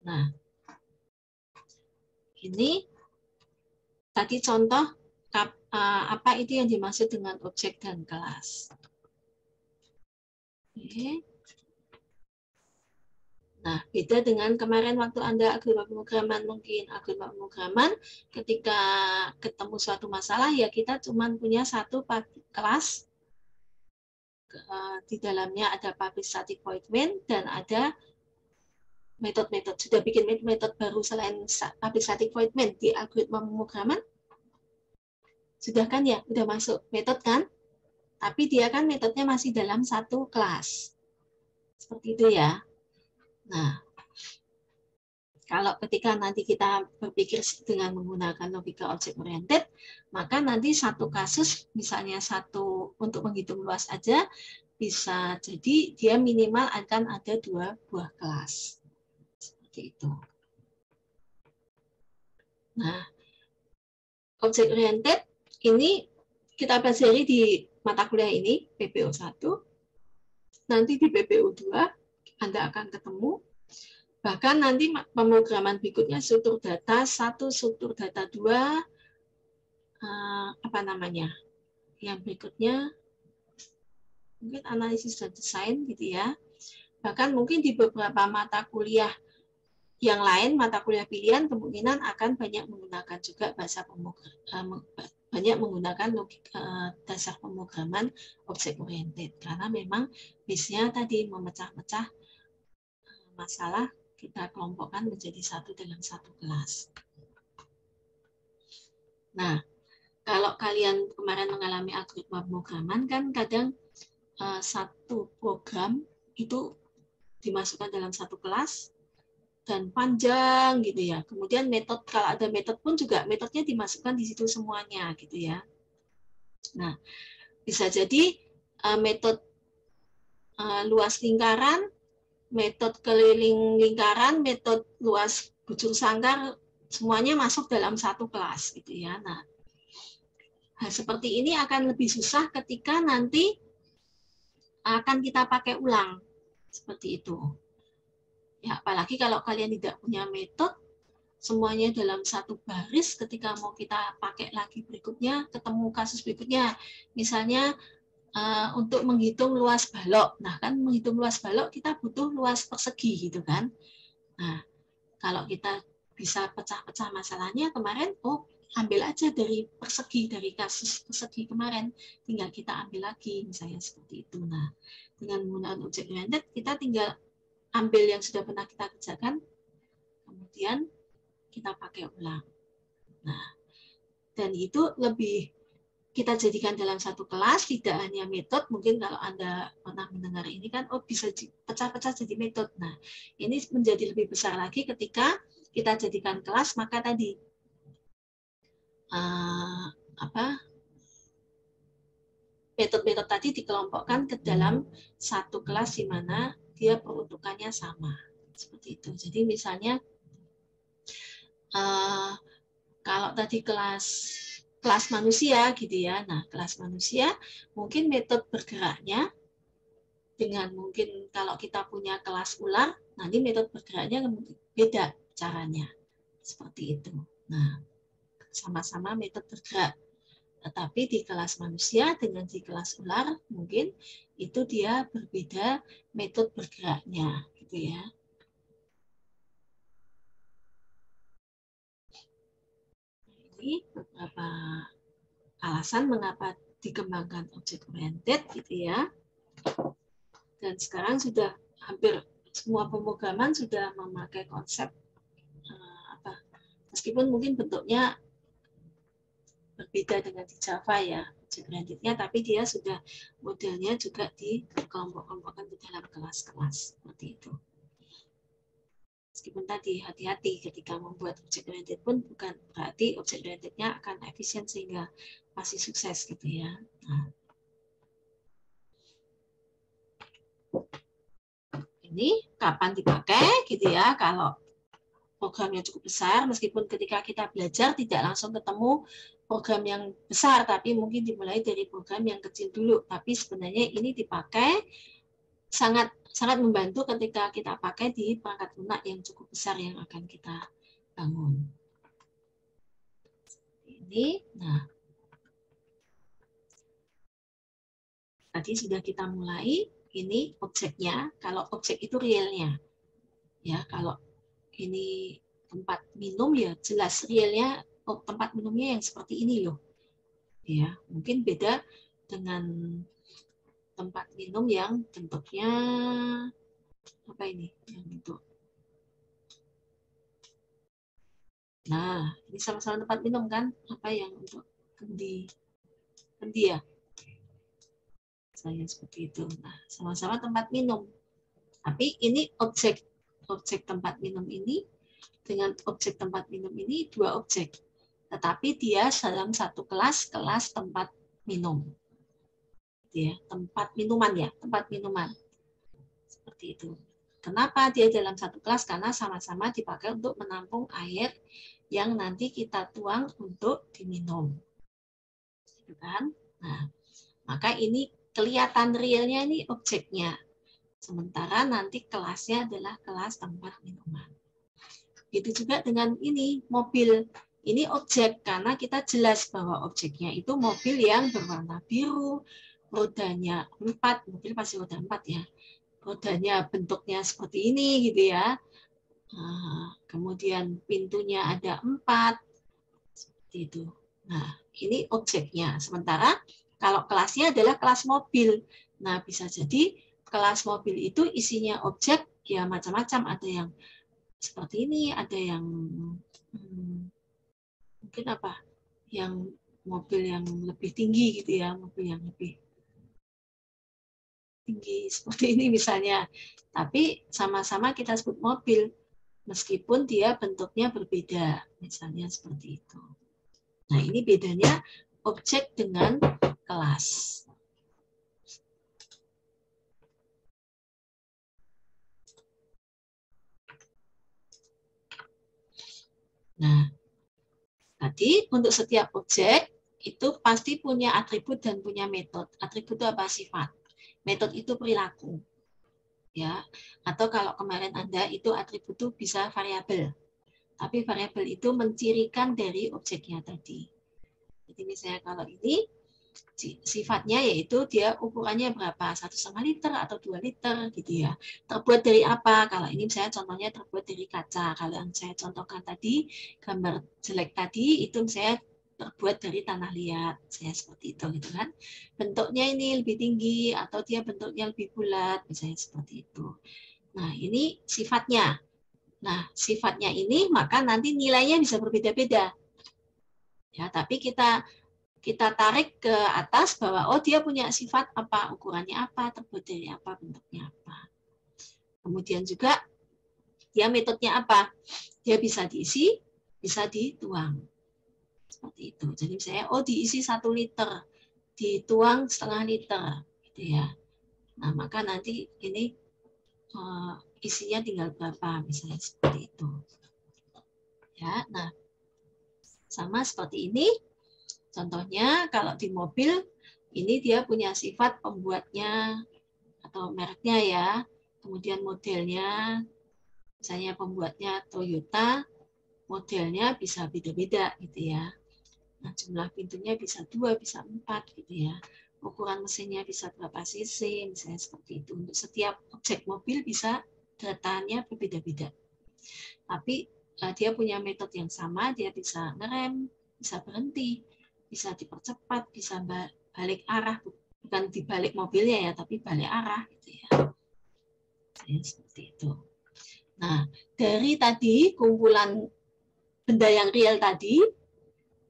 Nah, ini tadi contoh apa itu yang dimaksud dengan objek dan kelas. Oke. Nah, beda dengan kemarin waktu Anda algoritma pemrograman, mungkin algoritma pemrograman ketika ketemu suatu masalah ya kita cuma punya satu kelas, di dalamnya ada public static void main dan ada metode-metode. Sudah bikin metode baru selain public static void main di algoritma pemrograman? Sudah kan ya, udah masuk metode kan? Tapi dia kan metodenya masih dalam satu kelas. Seperti itu ya. Nah, kalau ketika nanti kita berpikir dengan menggunakan logika object oriented, maka nanti satu kasus, misalnya satu untuk menghitung luas aja, bisa jadi dia minimal akan ada 2 buah kelas. Seperti itu. Nah, object oriented ini kita pelajari di mata kuliah ini, PPO 1. Nanti di PPO 2, Anda akan ketemu. Bahkan nanti pemrograman berikutnya struktur data 1, struktur data 2, apa namanya? Yang berikutnya mungkin analisis dan desain gitu ya. Bahkan mungkin di beberapa mata kuliah yang lain, mata kuliah pilihan kemungkinan akan banyak menggunakan juga bahasa pemrograman, banyak menggunakan logika dasar pemrograman object oriented karena memang base-nya tadi memecah-mecah masalah kita kelompokkan menjadi satu dalam satu kelas. Nah, kalau kalian kemarin mengalami algoritma pemrograman kan kadang satu program itu dimasukkan dalam satu kelas dan panjang gitu ya. Kemudian metode, kalau ada metode pun juga metodenya dimasukkan di situ semuanya gitu ya. Nah, bisa jadi metode luas lingkaran, metode keliling lingkaran, metode luas bujur sangkar, semuanya masuk dalam satu kelas gitu ya. Nah, hal seperti ini akan lebih susah ketika nanti akan kita pakai ulang seperti itu. Ya, apalagi kalau kalian tidak punya metode, semuanya dalam satu baris, ketika mau kita pakai lagi berikutnya, ketemu kasus berikutnya, misalnya untuk menghitung luas balok. Nah, kan menghitung luas balok kita butuh luas persegi gitu kan. Nah, kalau kita bisa pecah-pecah masalahnya kemarin, ambil aja dari persegi, dari kasus persegi kemarin, tinggal kita ambil lagi, misalnya seperti itu. Nah, dengan menggunakan object oriented, kita tinggal ambil yang sudah pernah kita kerjakan, kemudian kita pakai ulang. Nah, dan itu lebih kita jadikan dalam satu kelas, tidak hanya metode. Mungkin kalau Anda pernah mendengar ini kan, bisa pecah-pecah jadi metode. Nah, ini menjadi lebih besar lagi ketika kita jadikan kelas, maka tadi metode-metode tadi dikelompokkan ke dalam satu kelas di mana dia peruntukannya sama. Seperti itu. Jadi misalnya kalau tadi kelas manusia gitu ya. Nah, kelas manusia mungkin metode bergeraknya dengan mungkin kalau kita punya kelas ular, nanti metode bergeraknya beda caranya. Seperti itu. Nah, sama-sama metode bergerak. Tetapi di kelas manusia dengan di kelas ular mungkin itu dia berbeda metode bergeraknya gitu ya. Ini beberapa alasan mengapa dikembangkan object oriented gitu ya. Dan sekarang sudah hampir semua pemrograman sudah memakai konsep meskipun mungkin bentuknya berbeda dengan di Java ya object oriented-nya, tapi dia sudah modelnya juga dikelompok-kelompokkan di dalam kelas-kelas seperti itu. Meskipun tadi hati-hati ketika membuat object oriented pun bukan berarti object oriented-nya akan efisien sehingga masih sukses gitu ya. Nah, ini kapan dipakai gitu ya, kalau programnya cukup besar, meskipun ketika kita belajar tidak langsung ketemu program yang besar, tapi mungkin dimulai dari program yang kecil dulu. Tapi sebenarnya ini dipakai sangat membantu ketika kita pakai di perangkat lunak yang cukup besar yang akan kita bangun. Ini, nah, tadi sudah kita mulai. Ini objeknya. Kalau objek itu realnya, ya. Kalau ini tempat minum, ya jelas realnya tempat minumnya yang seperti ini loh. Ya, mungkin beda dengan tempat minum yang bentuknya apa ini? Yang bentuk. Nah, ini sama-sama tempat minum kan? Apa yang untuk kendi ya? Saya seperti itu. Nah, sama-sama tempat minum. Tapi ini objek tempat minum ini dengan objek tempat minum ini dua objek. Tetapi dia dalam satu kelas tempat minum. Ya, tempat minuman ya, tempat minuman. Seperti itu. Kenapa dia dalam satu kelas? Karena sama-sama dipakai untuk menampung air yang nanti kita tuang untuk diminum. Gitu kan? Nah, maka ini kelihatan realnya ini objeknya. Sementara nanti kelasnya adalah kelas tempat minuman. Itu juga dengan ini, mobil. Ini objek, karena kita jelas bahwa objeknya itu mobil yang berwarna biru, rodanya 4, mobil pasti roda 4 ya. Rodanya bentuknya seperti ini gitu ya. Kemudian pintunya ada 4, seperti itu. Nah, ini objeknya. Sementara kalau kelasnya adalah kelas mobil. Nah, bisa jadi kelas mobil itu isinya objek ya macam-macam. Ada yang seperti ini, ada yang mungkin apa? Yang mobil yang lebih tinggi gitu ya, mobil yang lebih tinggi seperti ini misalnya. Tapi sama-sama kita sebut mobil meskipun dia bentuknya berbeda, misalnya seperti itu. Nah, ini bedanya objek dengan kelas. Nah, tadi untuk setiap objek itu pasti punya atribut dan punya metode. Atribut itu apa? Sifat. Metode itu perilaku. Ya. Atau kalau kemarin Anda itu atribut itu bisa variabel. Tapi variabel itu mencirikan dari objeknya tadi. Jadi misalnya kalau ini sifatnya yaitu dia ukurannya berapa, 1,5 liter atau 2 liter gitu ya. Terbuat dari apa? Kalau ini saya contohnya terbuat dari kaca. Kalau yang saya contohkan tadi, gambar jelek tadi itu saya terbuat dari tanah liat. Saya seperti itu gitu kan. Bentuknya ini lebih tinggi atau dia bentuknya lebih bulat, misalnya seperti itu. Nah, ini sifatnya. Nah, sifatnya ini maka nanti nilainya bisa berbeda-beda. Ya, tapi kita tarik ke atas bahwa oh dia punya sifat apa, ukurannya apa, terbuat dari apa, bentuknya apa. Kemudian juga dia metodenya apa? Dia bisa diisi, bisa dituang. Seperti itu. Jadi misalnya oh diisi 1 liter, dituang 0,5 liter gitu ya. Nah, maka nanti ini isinya tinggal berapa, misalnya seperti itu. Ya, nah sama seperti ini. Contohnya kalau di mobil ini dia punya sifat pembuatnya atau mereknya ya, kemudian modelnya, misalnya pembuatnya Toyota, modelnya bisa beda-beda gitu ya. Nah, jumlah pintunya bisa 2, bisa 4 gitu ya. Ukuran mesinnya bisa berapa cc, misalnya seperti itu. Untuk setiap objek mobil bisa datanya berbeda-beda. Tapi dia punya metode yang sama, dia bisa ngerem, bisa berhenti, bisa dipercepat, bisa balik arah, bukan dibalik mobilnya ya, tapi balik arah gitu ya. Seperti itu. Nah, dari tadi kumpulan benda yang real tadi,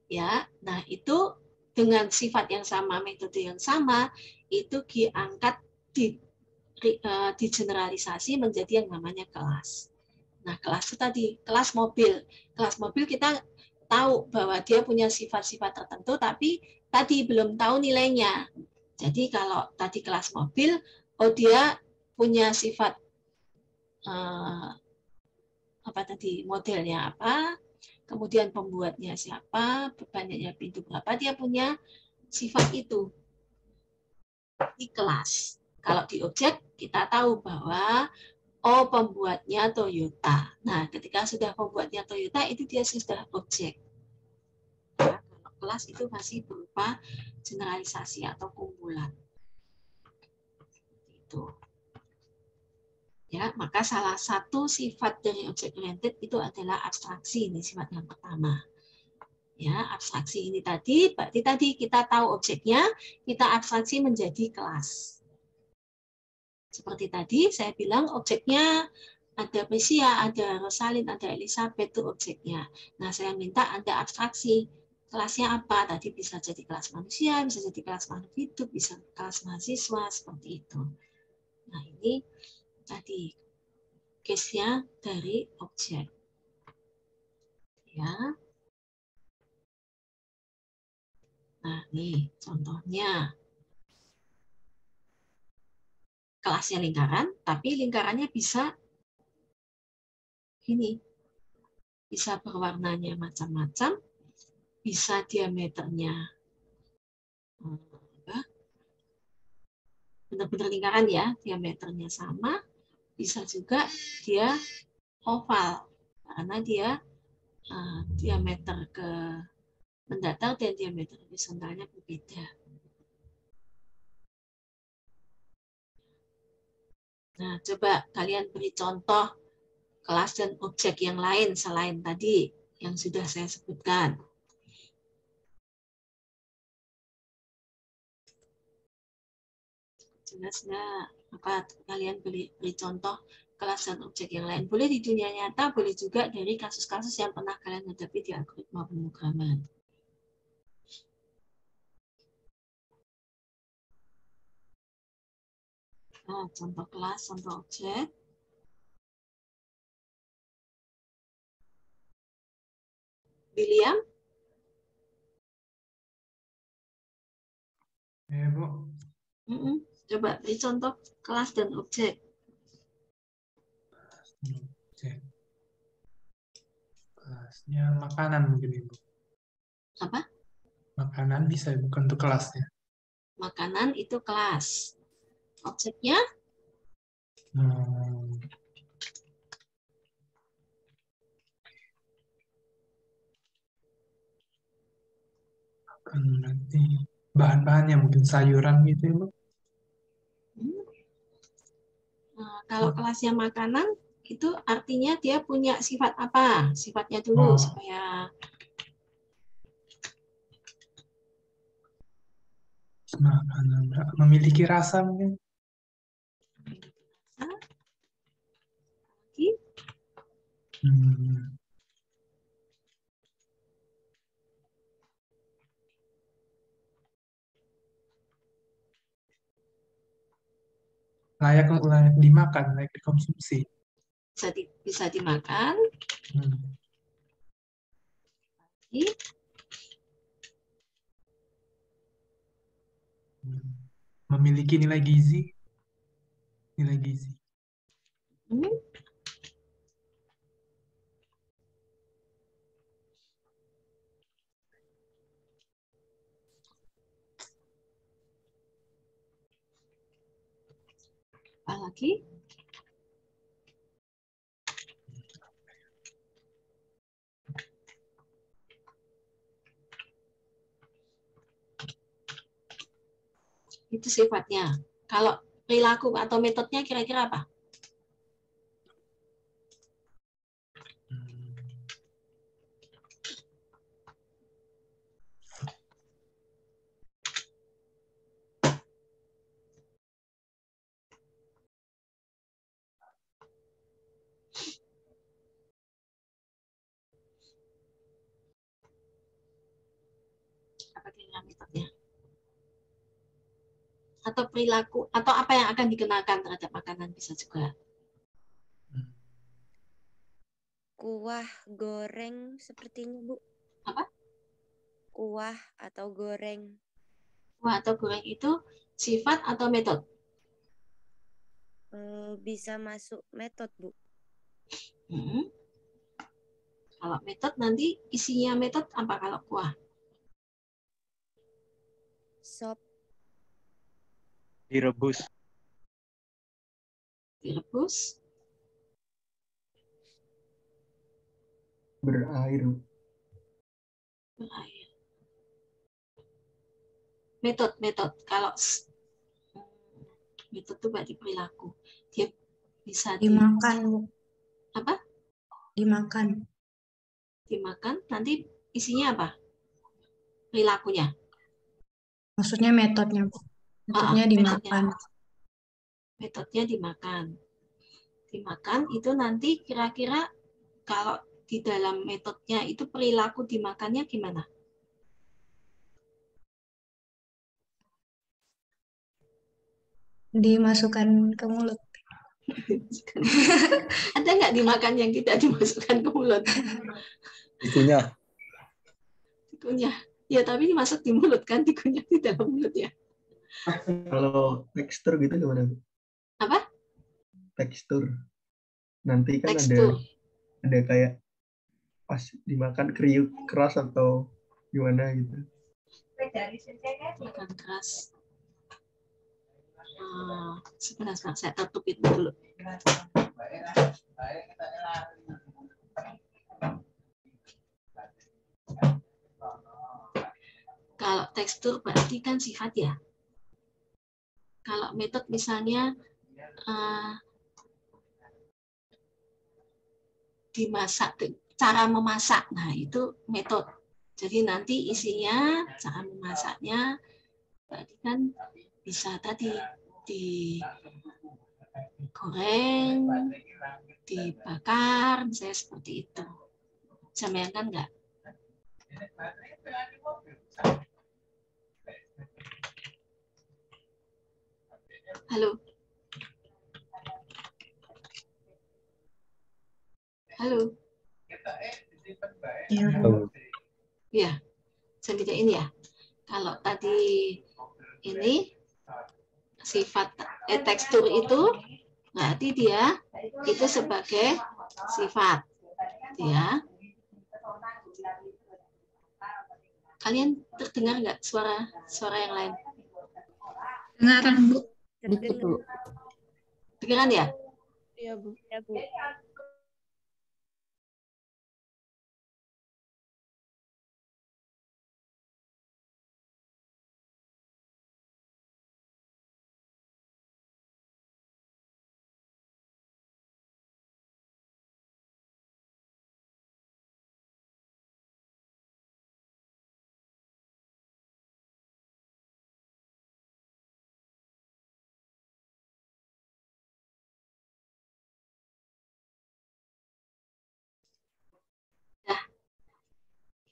ya, nah itu dengan sifat yang sama, metode yang sama, itu diangkat, digeneralisasi menjadi yang namanya kelas. Nah, kelas itu tadi, kelas mobil. Kelas mobil kita tahu bahwa dia punya sifat-sifat tertentu, tapi tadi belum tahu nilainya. Jadi kalau tadi kelas mobil, oh dia punya sifat apa tadi, modelnya apa, kemudian pembuatnya siapa, banyaknya pintu berapa, dia punya sifat itu di kelas. Kalau di objek, kita tahu bahwa oh, pembuatnya Toyota. Nah, ketika sudah pembuatnya Toyota, itu dia sudah objek. Ya, kalau kelas itu masih berupa generalisasi atau kumpulan. Itu. Ya, maka salah satu sifat dari object oriented itu adalah abstraksi. Ini sifat yang pertama. Ya, abstraksi ini tadi, berarti tadi kita tahu objeknya, kita abstraksi menjadi kelas. Seperti tadi saya bilang objeknya ada Prisia, ada Rosalind, ada Elizabeth, itu objeknya. Nah, saya minta Anda abstraksi. Kelasnya apa? Tadi bisa jadi kelas manusia, bisa jadi kelas makhluk hidup, bisa kelas mahasiswa, seperti itu. Nah, ini tadi case-nya dari objek. Ya. Nah, nih contohnya. Kelasnya lingkaran, tapi lingkarannya bisa ini. Bisa berwarnanya macam-macam, bisa diameternya benar-benar lingkaran ya, diameternya sama, bisa juga dia oval karena dia diameter ke mendatar dan diameter horizontalnya berbeda. Nah, coba kalian beri contoh kelas dan objek yang lain selain tadi yang sudah saya sebutkan. Jelas nggak? Apa kalian beri contoh kelas dan objek yang lain? Boleh di dunia nyata, boleh juga dari kasus-kasus yang pernah kalian hadapi di algoritma pemrograman. Nah, contoh kelas, contoh objek. William? Ya, Bu. Coba beri contoh kelas dan objek. Objek. Kelasnya makanan mungkin, Ibu. Apa? Makanan bisa, bukan untuk kelasnya. Makanan itu kelas. Objeknya? Nanti bahan-bahannya mungkin sayuran gitu, Ibu. Nah, kalau kelasnya makanan, itu artinya dia punya sifat apa? Sifatnya dulu supaya makanan memiliki rasa mungkin. lagi. Layak dimakan, layak dikonsumsi. Bisa dimakan. Memiliki nilai gizi. Nilai gizi. Apa lagi? Itu sifatnya. Kalau perilaku atau metodenya kira-kira apa? Apa kira-kira metodenya? Atau perilaku, atau apa yang akan dikenakan terhadap makanan bisa juga. Kuah goreng sepertinya, Bu. Apa? Kuah atau goreng. Kuah atau goreng itu sifat atau metode? Bisa masuk metode, Bu. Kalau metode nanti isinya metode apa kalau kuah? Sop. Direbus. Direbus. Berair. Berair. Metode. Kalau metode itu berarti perilaku. Dia bisa Dimakan, Bu. apa? Dimakan. Dimakan. Nanti isinya apa? Perilakunya. Maksudnya metodenya, Bu. Metodenya dimakan. Metodenya dimakan. Dimakan itu nanti kira-kira kalau di dalam metodenya itu perilaku dimakannya gimana? Dimasukkan ke mulut. Ada nggak dimakan yang tidak dimasukkan ke mulut? Dikunyah. Dikunyah. Ya, tapi dimasuk di mulut kan, dikunyah di dalam mulut ya. Kalau tekstur gitu gimana, Bu? Apa? Tekstur. Nanti kan Tekstur. ada kayak pas dimakan kriuk keras atau gimana gitu. Makan keras. Sebentar, saya tutupin dulu. Kalau tekstur berarti kan sifat ya. Kalau metode misalnya dimasak, cara memasak, nah itu metode. Jadi nanti isinya, cara memasaknya, berarti kan bisa tadi digoreng, dibakar, misalnya seperti itu. Bisa bayangkan nggak? Halo? Halo? Ya, Bu. Ya, saya bedain ya. Kalau tadi ini sifat tekstur itu berarti dia itu sebagai sifat, ya. Kalian terdengar nggak suara yang lain? Dengaran, Bu. Dikit, Bu. Dengaran ya? Iya, Bu. Ya, Bu.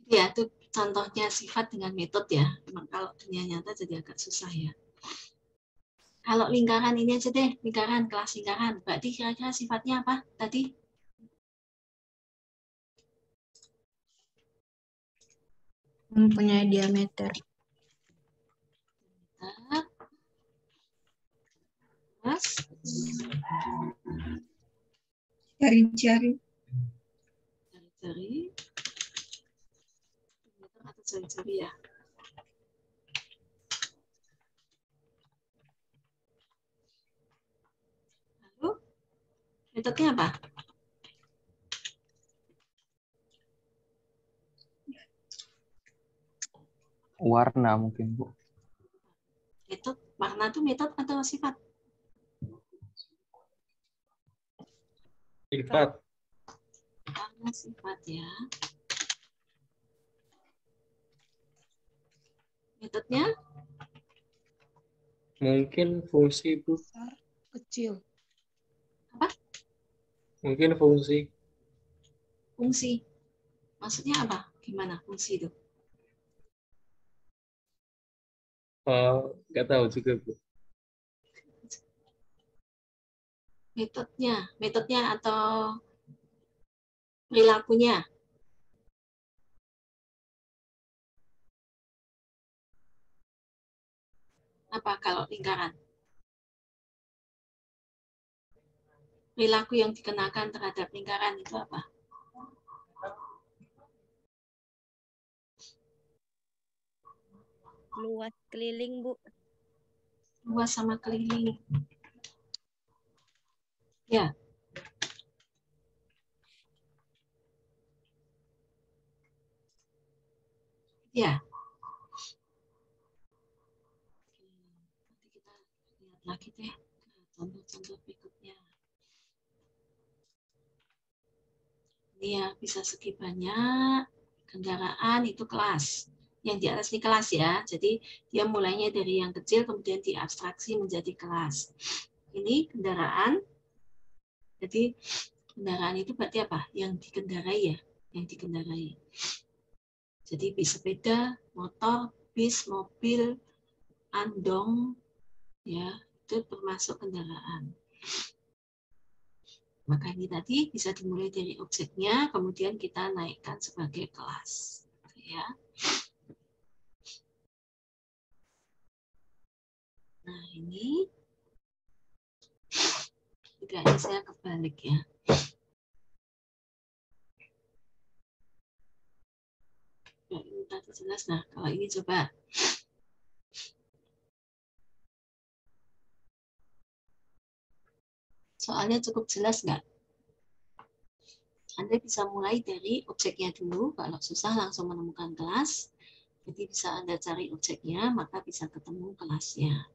Ya, itu contohnya sifat dengan metode ya. Memang kalau dunia nyata jadi agak susah ya. Kalau lingkaran ini aja deh, lingkaran, kelas lingkaran. Berarti kira-kira sifatnya apa tadi? Mempunyai diameter. Mas, Jari-jari. jari-jari. Atau jari-jari ya. Lalu, metodenya apa? Warna mungkin, Bu. Metode, warna itu metode atau sifat? Sifat. Warna sifat ya. Metodenya? Mungkin fungsi, Bu. Kecil. Apa? Mungkin fungsi. Fungsi. Maksudnya apa? Gimana fungsi itu? Nggak tahu juga, Bu. Metodenya atau perilakunya? Apa kalau lingkaran? Perilaku yang dikenakan terhadap lingkaran itu apa? Luas keliling, Bu. Luas sama keliling. Ya. Ya. Nanti kita lihat lagi deh contoh-contoh berikutnya. Ini ya, bisa segi banyak, kendaraan itu kelas. Yang di atas ini kelas ya, jadi dia mulainya dari yang kecil kemudian diabstraksi menjadi kelas. Ini kendaraan, jadi kendaraan itu berarti apa? Yang dikendarai ya, yang dikendarai. Jadi bis sepeda, motor, bis, mobil, andong, ya itu termasuk kendaraan. Maka ini tadi bisa dimulai dari objeknya, kemudian kita naikkan sebagai kelas. Ya. Nah ini, juga ini saya kebalik ya. Ya, ini tadi jelas. Nah, kalau ini coba. Soalnya cukup jelas nggak? Anda bisa mulai dari objeknya dulu. Kalau susah langsung menemukan kelas. Jadi bisa Anda cari objeknya, maka bisa ketemu kelasnya.